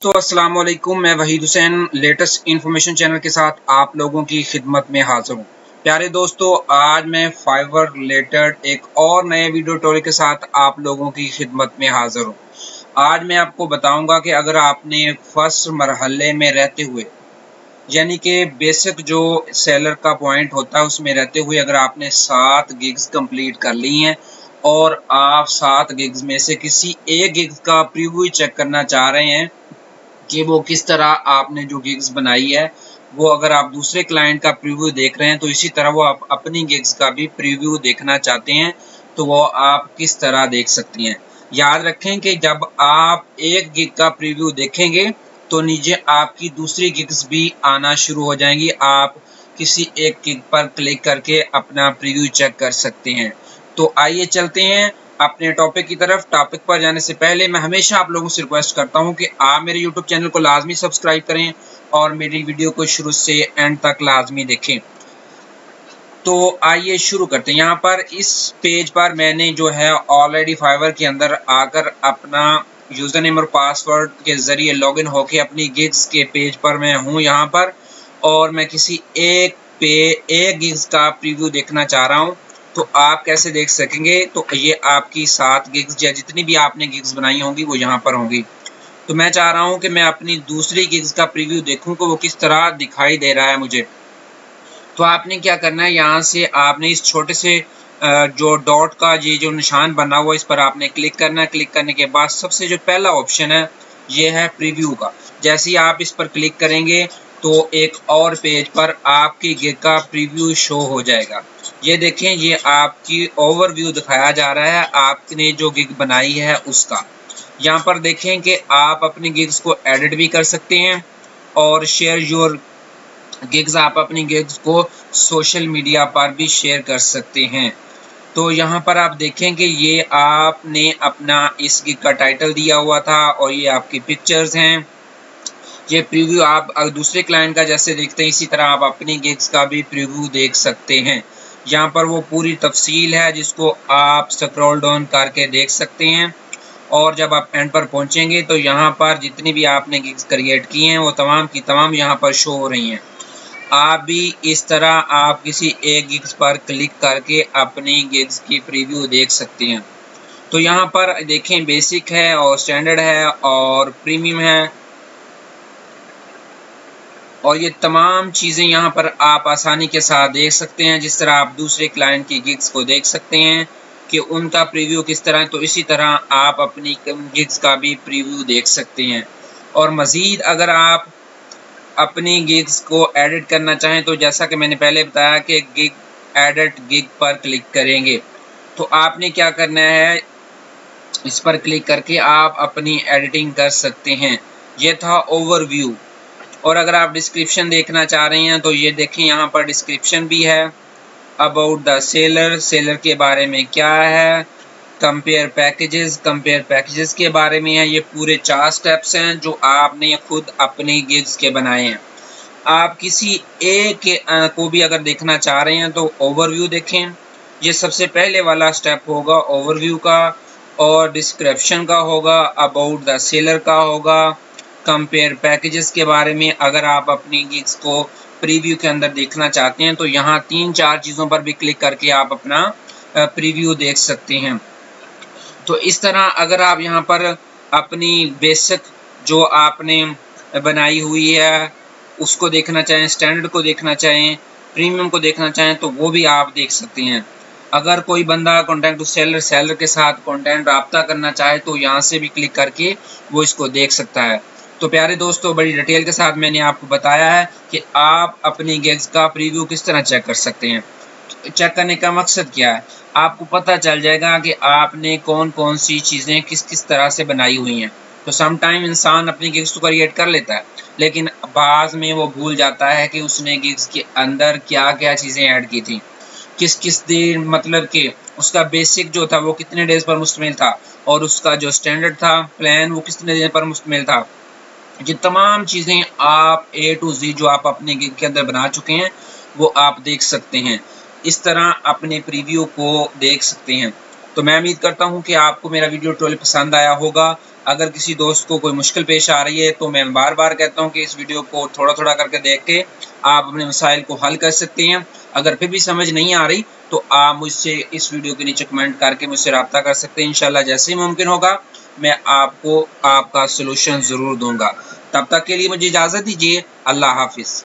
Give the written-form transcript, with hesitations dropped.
तो अस्सलाम वालेकुम, मैं Waheed Hussain latest information channel के साथ आप लोगों की खिदमत में हाजिर हूँ। प्यारे दोस्तों, आज मैं फाइवर रिलेटेड एक और नए वीडियो ट्यूटोरियल के साथ आप लोगों की खिदमत में हाजिर हूँ। आज मैं आपको बताऊंगा कि अगर आपने फर्स्ट मरहले में रहते हुए यानी कि बेसिक जो सेलर का पॉइंट होता है उसमें रहते हुए अगर आपने 7 गिग्स कंप्लीट कर ली हैं और आप 7 गिग्स में से किसी एक गिग्स का प्रीव्यू चेक करना चाह रहे हैं कि वो किस तरह आपने जो गिग्स बनाई है वो अगर आप दूसरे क्लाइंट का प्रीव्यू देख रहे हैं तो इसी तरह वो आप अपनी गिग्स का भी प्रीव्यू देखना चाहते हैं तो वो आप किस तरह देख सकती हैं। याद रखें कि जब आप एक गिग का प्रीव्यू देखेंगे तो नीचे आपकी दूसरी गिग्स भी आना शुरू हो जाएंगी। आप किसी एक गिग पर क्लिक करके अपना प्रीव्यू चेक कर सकते हैं। तो आइए चलते हैं अपने टॉपिक की तरफ। टॉपिक पर जाने से पहले मैं हमेशा आप लोगों से रिक्वेस्ट करता हूं कि आप मेरे यूट्यूब चैनल को लाजमी सब्सक्राइब करें और मेरी वीडियो को शुरू से एंड तक लाजमी देखें। तो आइए शुरू करते हैं। यहाँ पर इस पेज पर मैंने जो है ऑलरेडी फाइवर के अंदर आकर अपना यूजर नेम और पासवर्ड के जरिए लॉगिन होके अपनी गिग्स के पेज पर मैं हूँ यहाँ पर, और मैं किसी एक गिग्स का प्रीव्यू देखना चाह रहा हूँ। तो आप कैसे देख सकेंगे? तो ये आपकी 7 गिग्स या जितनी भी आपने गिग्स बनाई होंगी वो यहाँ पर होंगी। तो मैं चाह रहा हूँ कि मैं अपनी दूसरी गिग्स का प्रीव्यू देखूँ कि वो किस तरह दिखाई दे रहा है मुझे। तो आपने क्या करना है, यहाँ से आपने इस छोटे से जो डॉट का ये जो निशान बना हुआ इस पर आपने क्लिक करना है। क्लिक करने के बाद सबसे जो पहला ऑप्शन है ये है प्रीव्यू का। जैसे ही आप इस पर क्लिक करेंगे तो एक और पेज पर आपकी गिग का प्रीव्यू शो हो जाएगा। ये देखें, ये आपकी ओवरव्यू दिखाया जा रहा है आपने जो गिग बनाई है उसका। यहाँ पर देखें कि आप अपनी गिग्स को एडिट भी कर सकते हैं और शेयर योर गिग्स, आप अपनी गिग्स को सोशल मीडिया पर भी शेयर कर सकते हैं। तो यहाँ पर आप देखें कि ये आपने अपना इस गिग का टाइटल दिया हुआ था और ये आपकी पिक्चर्स हैं। ये प्रीव्यू आप दूसरे क्लाइंट का जैसे देखते हैं इसी तरह आप अपनी गिग्स का भी प्रीव्यू देख सकते हैं। यहाँ पर वो पूरी तफसील है जिसको आप स्क्रॉल डाउन करके देख सकते हैं और जब आप एंड पर पहुँचेंगे तो यहाँ पर जितनी भी आपने गिग्स क्रिएट की हैं वो तमाम की तमाम यहाँ पर शो हो रही हैं। आप भी इस तरह आप किसी एक गिग्स पर क्लिक करके अपनी गिग्स की प्रीव्यू देख सकते हैं। तो यहाँ पर देखें, बेसिक है और स्टैंडर्ड है और प्रीमियम है और ये तमाम चीज़ें यहाँ पर आप आसानी के साथ देख सकते हैं। जिस तरह आप दूसरे क्लाइंट की गिग्स को देख सकते हैं कि उनका प्रीव्यू किस तरह है, तो इसी तरह आप अपनी गिग्स का भी प्रीव्यू देख सकते हैं। और मज़ीद अगर आप अपनी गिग्स को एडिट करना चाहें तो जैसा कि मैंने पहले बताया कि गिग एडिट गिग पर क्लिक करेंगे तो आपने क्या करना है, इस पर क्लिक करके आप अपनी एडिटिंग कर सकते हैं। ये था ओवरव्यू। और अगर आप डिस्क्रिप्शन देखना चाह रहे हैं तो ये देखें, यहाँ पर डिस्क्रिप्शन भी है। अबाउट द सेलर, सेलर के बारे में क्या है। कंपेयर पैकेजेस के बारे में है। ये पूरे 4 स्टेप्स हैं जो आपने खुद अपनी गिग्स के बनाए हैं। आप किसी एक को भी अगर देखना चाह रहे हैं तो ओवरव्यू देखें। ये सबसे पहले वाला स्टेप होगा ओवरव्यू का, और डिस्क्रिप्शन का होगा, अबाउट द सेलर का होगा, कंपेयर पैकेजेस के बारे में अगर आप अपनी गिग्स को प्रीव्यू के अंदर देखना चाहते हैं तो यहाँ 3-4 चीज़ों पर भी क्लिक करके आप अपना प्रीव्यू देख सकते हैं। तो इस तरह अगर आप यहाँ पर अपनी बेसिक जो आपने बनाई हुई है उसको देखना चाहें, स्टैंडर्ड को देखना चाहें, प्रीमियम को देखना चाहें तो वो भी आप देख सकते हैं। अगर कोई बंदा कॉन्टैक्ट टू सेलर के साथ कॉन्टैक्ट रब्ता करना चाहे तो यहाँ से भी क्लिक करके वो इसको देख सकता है। तो प्यारे दोस्तों, बड़ी डिटेल के साथ मैंने आपको बताया है कि आप अपनी गिग्स का प्रीव्यू किस तरह चेक कर सकते हैं। चेक करने का मकसद क्या है, आपको पता चल जाएगा कि आपने कौन कौन सी चीज़ें किस किस तरह से बनाई हुई हैं। तो समटाइम इंसान अपनी गिग्स तो क्रिएट कर लेता है लेकिन बाद में वो भूल जाता है कि उसने गिग्स के अंदर क्या क्या चीज़ें ऐड की थी, किस किस दिन, मतलब कि उसका बेसिक जो था वो कितने डेज पर मुश्तमिल था और उसका जो स्टैंडर्ड था प्लान वो कितने दिन पर मुश्तमिल था। ये तमाम चीज़ें आप A to Z जो आप अपने गिग के अंदर बना चुके हैं वो आप देख सकते हैं। इस तरह अपने प्रीव्यू को देख सकते हैं। तो मैं उम्मीद करता हूं कि आपको मेरा वीडियो ट्यूटोरियल पसंद आया होगा। अगर किसी दोस्त को कोई मुश्किल पेश आ रही है तो मैं बार बार कहता हूँ कि इस वीडियो को थोड़ा थोड़ा करके देख के आप अपने मसाइल को हल कर सकते हैं। अगर फिर भी समझ नहीं आ रही तो आप मुझसे इस वीडियो के नीचे कमेंट करके मुझसे रब्ता कर सकते हैं। इंशाल्लाह जैसे ही मुमकिन होगा मैं आपको आपका सलूशन ज़रूर दूंगा। तब तक के लिए मुझे इजाज़त दीजिए। अल्लाह हाफिज़।